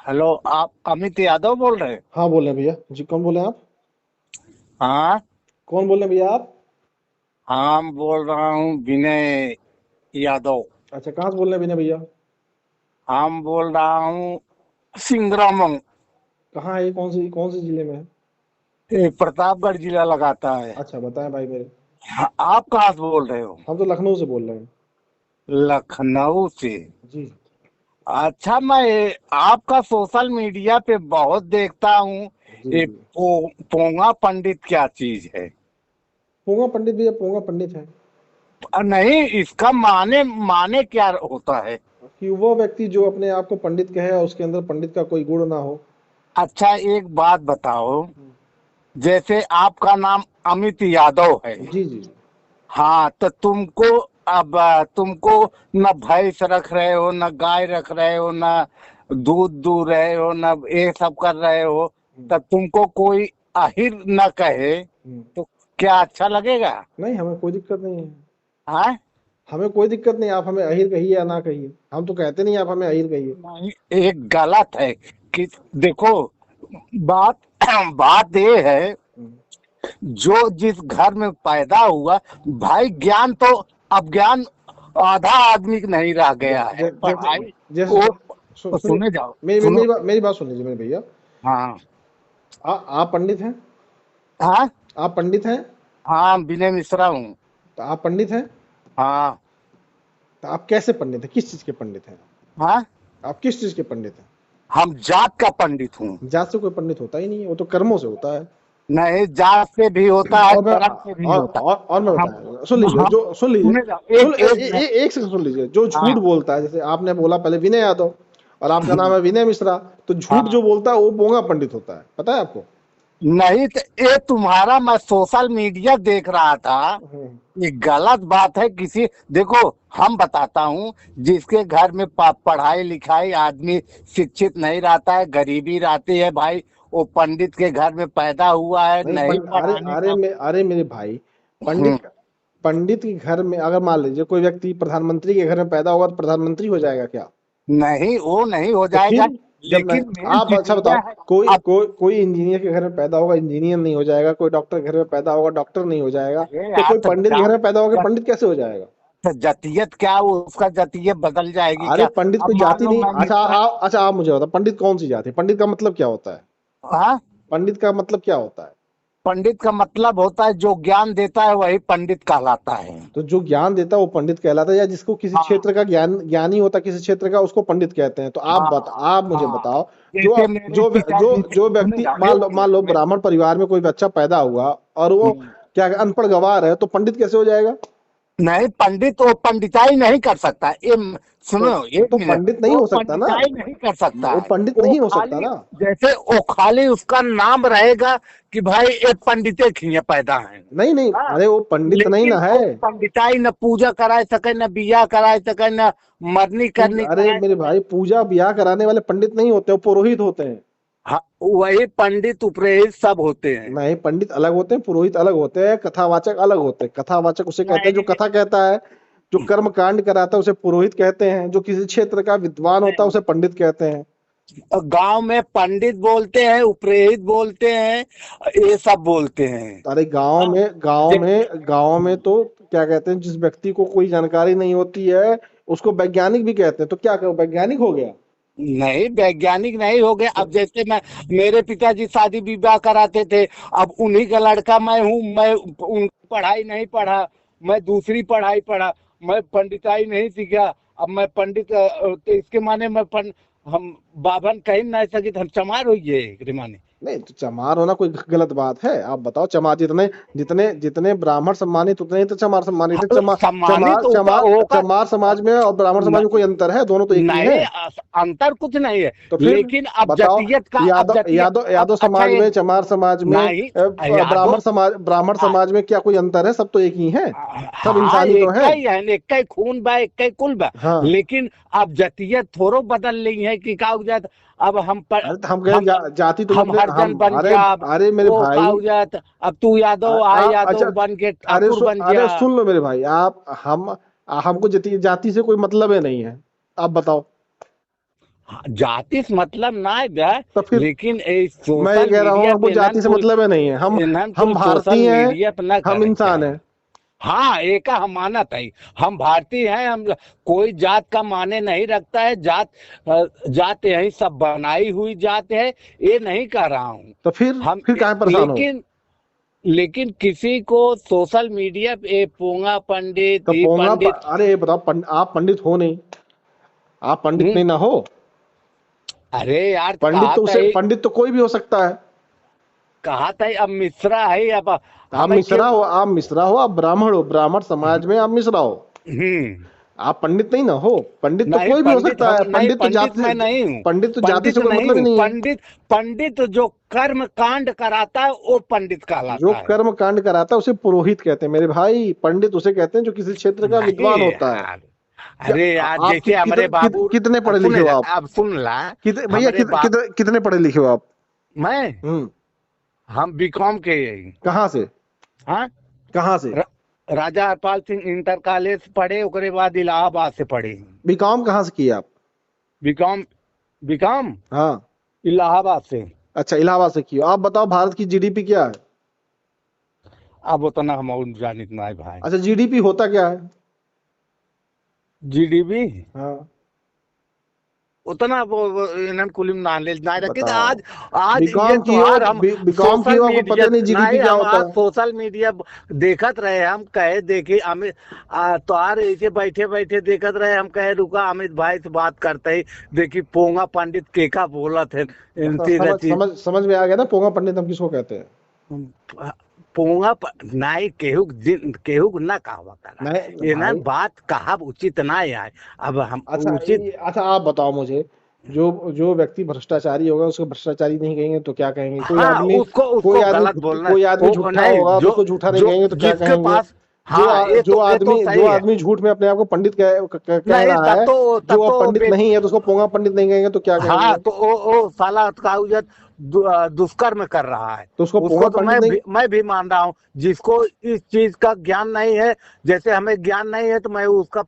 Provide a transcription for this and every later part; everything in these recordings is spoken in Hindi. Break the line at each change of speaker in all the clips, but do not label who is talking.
हेलो, आप अमित यादव बोल रहे हैं?
हाँ बोल रहे हैं भैया जी। कौन बोल रहे हैं आप?
हाँ।
कौन बोल रहे हैं भैया आप?
हाँ, बोल रहा हूँ विनय यादव।
अच्छा, कहाँ से बोल रहे हैं विनय भैया?
हम बोल रहा हूँ सिंगरामंग।
कहाँ है ये? कौन से जिले में है?
ये प्रतापगढ़ जिला लगाता है।
अच्छा बताएं भाई मेरे।
हाँ, आप कहाँ से बोल रहे हो?
हम तो लखनऊ से बोल रहे हैं।
लखनऊ से?
जी।
अच्छा, मैं आपका सोशल मीडिया पे बहुत देखता हूँ।
जी
ये
जी।
पोंगा पंडित क्या चीज है?
पोंगा पंडित भैया, पोंगा पंडित है
नहीं, इसका माने माने क्या होता है?
कि वो व्यक्ति जो अपने आप को पंडित कहे और उसके अंदर पंडित का कोई गुण ना हो।
अच्छा, एक बात बताओ। जैसे आपका नाम अमित यादव है।
जी जी जी।
हाँ, तो तुमको अब तुमको न भैंस रख रहे हो, न गाय रख रहे हो, न दूध दू रहे हो, न ये सब कर रहे हो।
हम्म,
तो तुमको कोई अहिर न कहे
हम्म।
तो क्या अच्छा लगेगा?
नहीं, हमें कोई दिक्कत नहीं है।
हाँ।
हमें कोई दिक्कत नहीं, आप हमें अहिर कहिए या ना कहिए, हम तो कहते नहीं आप हमें अहिर कहिए।
नहीं, एक गलत है कि देखो, बात बात ये है,
हम्म।
जो जिस घर में पैदा हुआ, भाई ज्ञान तो अब ज्ञान आधा आदमी को नहीं रह
ज-
गया है,
जैसे
पढ़ाई।
जैसे
वो
सुनिए,
सुने जाओ,
मेरी
सुनो।
मेरी मेरी बात सुन लीजिए मेरे भैया।
हाँ।
आप पंडित हैं?
हाँ।
आप पंडित हैं?
हाँ, विनय मिश्रा हूँ।
तो आप पंडित हैं?
हाँ।
तो आप कैसे पंडित हैं? किस चीज के पंडित हैं?
हाँ,
आप किस चीज के पंडित हैं?
हम जात का पंडित हूँ।
जात से कोई पंडित होता ही नहीं है, वो तो कर्मों से होता है।
नहीं, जात से भी होता है,
और मैं
कर्म से भी होता
और मैं
है। हम
बताया, सुन लीजिए,
हम
जो सुन लीजिए,
सुने जाओ,
सुन
एक एक मिनट।
एक सेकंड सुन लीजिए। जो झूठ
हाँ।
बोलता है, जैसे आपने बोला पहले विनय यादव, और आपका नाम है विनय मिश्रा, तो झूठ
हाँ।
जो बोलता है वो पोंगा पंडित होता है, पता है आपको?
नहीं तो ये तुम्हारा, मैं सोशल मीडिया देख रहा था।
हम्म।
ये गलत बात है। किसी देखो, हम बताता हूँ, जिसके घर में पढ़ाई लिखाई आदमी शिक्षित नहीं रहता है, गरीबी रहती है भाई, वो पंडित के घर में पैदा हुआ है,
नहीं
नहीं
अरे
पढ़ाने
अरे
का।
अरे मेरे भाई,
हम्म।
पंडित पंडित के घर में अगर मान लीजिए कोई व्यक्ति प्रधानमंत्री के घर में पैदा होगा तो प्रधानमंत्री हो जाएगा क्या?
नहीं, वो नहीं हो
तो
जाएगा।
फिर जब नहीं,
लेकिन मेन
आप
चीज
अच्छा बताओ,
यह है।
कोई
अब
कोई कोई इंजीनियर के घर में पैदा होगा, इंजीनियर नहीं हो जाएगा? कोई डॉक्टर के घर में पैदा होगा, डॉक्टर नहीं हो जाएगा?
अरे
तो
यार,
कोई पंडित के घर में पैदा होगा, पंडित कैसे हो जाएगा?
जतीयत क्या, वो उसका जतीयत बदल जाएगी
अरे
क्या?
पंडित
अब
कोई
मान
जाति
लो
नहीं।
मैं मिश्रा।
अच्छा आप मुझे बताओ, पंडित कौन सी जाति है? पंडित का मतलब क्या होता है?
हाँ।
पंडित का मतलब क्या होता है?
पंडित का मतलब होता है जो ज्ञान देता है वही पंडित कहलाता है।
तो जो ज्ञान देता है वो पंडित कहलाता है, या जिसको किसी
हाँ।
क्षेत्र का ज्ञानी होता है किसी क्षेत्र का, उसको पंडित कहते हैं। तो
हाँ।
आप मुझे
हाँ,
बताओ, जो
जैसे मेरे
जो
पिताजी थे,
जो
सुने
व्यक्ति,
जाओ,
मान लो ब्राह्मण परिवार में कोई बच्चा पैदा हुआ और वो
हम्म,
क्या अनपढ़ गंवार है, तो पंडित कैसे हो जाएगा?
नहीं, पंडित वो पंडिताई नहीं कर सकता।
तो
सुनो, एक
तो
मिनट।
पंडित नहीं
वो
हो सकता ना?
पंडिताई नहीं कर सकता
वो
है।
पंडित
वो
नहीं हो सकता
खाली,
ना?
जैसे वो खाली उसका नाम रहेगा कि भाई ये पंडिते खिए पैदा है।
नहीं नहीं,
हाँ।
अरे वो पंडित नहीं
लेकिन
ना
वो
है।
पंडिताई न पूजा कराए सके, न बियाह कराए सके, न मरनी करनी
अरे
कराए
मेरे
सके।
भाई, पूजा ब्याह कराने वाले पंडित नहीं होते, वो पुरोहित होते हैं।
हाँ, वही पंडित उपरेत सब होते हैं।
नहीं, पंडित अलग होते हैं, पुरोहित अलग होते हैं, कथावाचक अलग होते हैं। कथावाचक उसे कहते हैं जो
नहीं।
कथा कहता है। जो कर्म कांड कराता है उसे पुरोहित कहते हैं। जो किसी क्षेत्र का विद्वान होता है
नहीं,
उसे पंडित कहते हैं।
गांव में पंडित बोलते हैं, उपरेत बोलते हैं, ये सब बोलते हैं।
अरे गांव
हाँ।
में
जैसे
तो क्या कहते हैं, जिस व्यक्ति को कोई जानकारी नहीं होती है उसको वैज्ञानिक भी कहते हैं। तो क्या कहो, वैज्ञानिक हो गया?
नहीं, वैज्ञानिक नहीं हो गए।
तो
अब जैसे मैं, मेरे पिताजी शादी विवाह कराते थे। अब उन्हीं का लड़का मैं हूँ। मैं उन पढ़ाई नहीं पढ़ा, मैं दूसरी पढ़ाई पढ़ा, मैं पंडिताई नहीं सीखा। अब मैं पंडित तो इसके माने हम बाभन कहीं नहीं सके तो हम चमार होइए रे माने।
नहीं, तो चमार होना कोई गलत बात है? आप बताओ, चमार जितने जितने जितने ब्राह्मण सम्मानित उतने ही तो चमार सम्मानित है।
हाँ, सम्मानित होगा होगा।
चमार समाज में और ब्राह्मण समाज में कोई अंतर है? दोनों तो एक ही
नहीं,
है।
अंतर कुछ नहीं है।
तो फिर
लेकिन अब
बताओ,
जतीयत का, अब जतीयत, अब
यादव
अच्छा
समाज में,
एक,
चमार समाज में,
नहीं, यादव,
ब्राह्मण समाज में क्या कोई अंतर है? सब तो एक ही है। सब
हाँ,
इंसानी तो
एक
है।
ही है, एक ही खून बा, एक ही कुल बा।
हाँ।
लेकिन अब जतीयत थोड़ो बदल रही है कि का हो जात। अब
अरे तो हम कहें
हम
जाति तुम
हम
अपने
हरिजन
हम
बन
अरे
गया। अब
अरे मेरे
वो का
भाई,
हो जात, अब तू यादव आए,
अच्छा,
यादव बन के ठाकुर बन गया।
अरे सुन लो मेरे भाई, आप हम हमको जाति से कोई मतलब ही नहीं है। आप बताओ।
हाँ, जाति से मतलब ना है बे,
तो फिर
लेकिन
मैं ये
सोशल
कह रहा हूँ
मीडिया
हमको
पे
जाति से मतलब है नहीं है,
इन्हन
हम
कुल सोशल
भारतीय हैं,
मीडिया पे ना
हम
करे
इंसान
चाहिए।
हैं।
हाँ, एक हम मानत है, हम भारतीय हैं, हम कोई जात का माने नहीं रखता है। जात यही सब बनाई हुई जात है, ये नहीं कह रहा हूँ
तो
हम।
फिर काहे परेशान हो?
लेकिन किसी को सोशल मीडिया पे पोंगा पंडित,
तो
ये पंडित।
अरे ये बताओ, आप पंडित हो नहीं, आप पंडित
हम्म,
नहीं ना हो।
अरे यार, कहा था ही,
पंडित तो कोई भी हो सकता है।
अब मिश्रा है, अब
आप
हमें क्यों।
मिश्रा हो, आप मिश्रा हो, आप ब्राह्मण हो, ब्राह्मण समाज में आप मिश्रा हो,
हम्म
आप पंडित नहीं ना हो। पंडित तो
नहीं,
कोई भी हो
पंडित
सकता
हम
है,
नहीं, पंडित मैं नहीं हूँ।
पंडित तो जाति
पंडित
से कोई
नहीं
मतलब ही
हूँ,
नहीं है।
पंडित जो कर्म कांड कराता है वो पंडित
जो
कहलाता है।
कर्म कांड कराता है उसे पुरोहित कहते हैं मेरे भाई। पंडित उसे कहते हैं जो किसी क्षेत्र का
नहीं
विद्वान होता है।
यार,
क्या
अरे यार,
आप
जैसे हमारे बाबू।
कितने
अब
पढ़े
सुन
लिखे हो
ला,
आप?
अब सुन ला।
भैया
हमारे बाप,
कितने पढ़े लिखे हो आप?
मैं,
हम्म।
हम बीकॉम के यही।
कहाँ से?
हाँ,
कहाँ से?
राजा हरपाल सिंह इंटर कॉलेज पढ़े, उसके बाद इलाहाबाद से पढ़े।
बीकॉम कहाँ से किया आप?
बीकॉम, बीकॉम
हाँ।
इलाहाबाद से।
अच्छा, इलाहाबाद से किया। आप बताओ भारत की जीडीपी क्या है?
अब उतना हम और जानित ना है भाई।
अच्छा, जीडीपी होता क्या है?
जीडीपी
हाँ,
उतना वो इन्हन कुलिम नॉलेज ना रखे तो
बताओ।
आज। आज ये
बीकॉम की हो,
त्योहार हम
बीकॉम की
सोशल
हो, आपको
मीडिया
पता नहीं जीडीपी
नहीं,
क्या
हम
होता
आज
है?
सोशल मीडिया देखत रहे, हम कहे देखे अमित त्योहार ऐसे बैठे बैठे देखत रहे, हम कहे रुका अमित भाई से बात करते ही देखी पोंगा पंडित केका बोलत है इनती रती।
समझ में आ गया ना, पोंगा पंडित हम किसको कहते हैं?
नाई केहू ना कहवा करा।
नहीं
ये ना
भाई।
बात कहा उचित ना है। अब हम
अच्छा
उचित।
अच्छा, आप बताओ मुझे, जो जो व्यक्ति भ्रष्टाचारी होगा उसको भ्रष्टाचारी नहीं कहेंगे तो क्या कहेंगे?
हाँ, उसको उसको गलत बोलना है।
कोई आदमी
वो
झूठा
नहीं,
होगा तो
जो
उसको झूठा नहीं
जो
कहेंगे तो क्या
जिसके
कहेंगे?
पास, हाँ, ये तो
जो
सही है।
आदमी झूठ में अपने आप को पंडित कह
नहीं,
रहा है,
तब
जो अब
तो
पंडित नहीं है तो उसको पोंगा पंडित नहीं कहेंगे तो क्या
हाँ,
कहेंगे?
तो ओ साला काउजत दुष्कर्म कर रहा है।
तो उसको पोंगा
उसको तो
पंडित नहीं।
मैं भी मान रहा हूँ, जिसको इस चीज का ज्ञान नहीं है। जैसे हमें ज्ञान नहीं है तो मैं उसका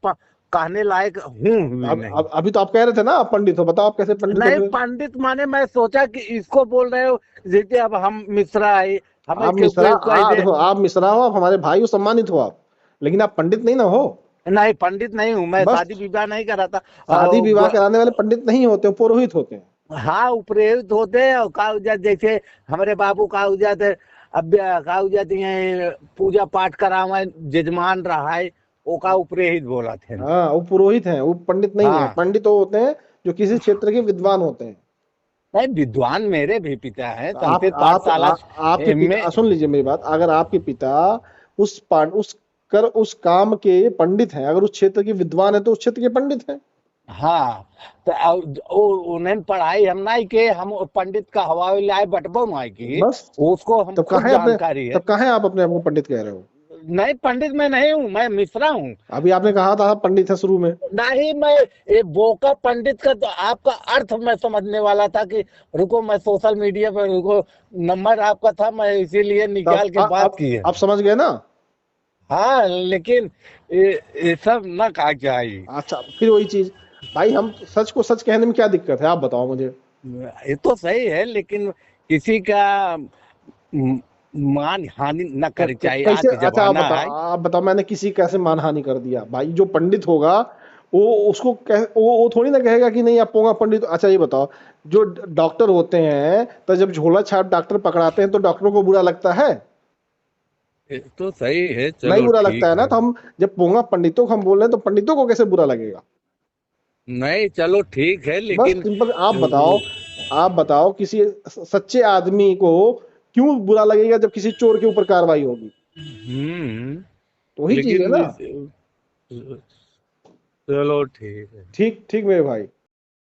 कहने लायक हूँ भी नहीं।
अभी तो आप कह रहे थे ना आप पंडित हो, बताओ आप कैसे पंडित हो
नहीं,
फिर?
पंडित माने मैं सोचा कि इसको बोल रहे हो। जैसे अब हम मिश्रा है, हमें
आप मिश्रा,
कैसे।
देखो आप मिश्रा हो, आप हमारे भाई हो, सम्मानित हो आप, लेकिन आप पंडित नहीं ना हो।
नहीं, पंडित नहीं हूँ मैं,
बस,
शादी विवाह नहीं करा था।
शादी विवाह कराने वाले पंडित नहीं होते, वो पुरोहित होते हैं।
हाँ, उपरेत होते हैं और कागजात जैसे हमारे बाबू कागजात है। अब कागजात ये पूजा पाठ करावे जजमान रहा है, वो का उपरेहित बोला थे।
हाँ, वो पुरोहित हैं, वो पंडित नहीं है।
हाँ,
पंडित वो होते हैं जो किसी क्षेत्र के विद्वान होते हैं।
नहीं, विद्वान मेरे भी पिता है,
आप
संस्कृत
आप
पाठशाला
आपके
में।
पिता, सुन लीजिए मेरी बात, अगर आपके पिता उस काम के पंडित हैं, अगर उस क्षेत्र के विद्वान है तो उस क्षेत्र के पंडित हैं।
हाँ, तो उन्हें पढ़ाई हम नहीं के, हम पंडित का हवा लाए बटबो नहीं की।
बस,
उसको हम
तब
खूब जानकारी है।
कहाँ है आप अपने आप को पंडित कह रहे हो?
नहीं, पंडित मैं नहीं हूँ, मैं मिश्रा हूँ।
अभी आपने कहा था आप पंडित है शुरू में।
नहीं, मैं ये बोका पंडित का तो आपका अर्थ मैं समझने वाला था कि रुको, मैं सोशल मीडिया पर रुको, नंबर आपका था, मैं इसीलिए निकाल
तब
के बात की है।
अब समझ गए ना?
हाँ, लेकिन ये सब ना कहा चाहिए।
अच्छा, फिर वही चीज, भाई हम सच को सच कहने में क्या दिक्कत है, आप बताओ मुझे।
ये तो सही है, लेकिन किसी का म- मान हानि न करनी चाहिए, आज
कैसे?
के
अच्छा,
जमाना है।
आप बताओ मैंने किसी कैसे मानहानि कर दिया? भाई जो पंडित होगा वो उसको वो थोड़ी ना कहेगा कि नहीं आप पोंगा पंडित। अच्छा ये बताओ, जो डॉक्टर होते हैं तो जब झोला छाप डॉक्टर पकड़ाते हैं तो डॉक्टरों को बुरा लगता है?
ये तो सही है,
नहीं
चलो
बुरा लगता है
ठीक
ना।
है।
तो हम जब पोंगा पंडितों को हम बोल रहे हैं तो पंडितों को कैसे बुरा लगेगा?
नहीं, चलो ठीक है,
बस
लेकिन
सिंपल, आप बताओ किसी सच्चे आदमी को क्यों बुरा लगेगा जब किसी चोर के ऊपर कार्रवाई होगी?
हम्म
तो वही चीज है
लेकिन
ना।
चलो ठीक है।
ठीक ठीक मेरे भाई।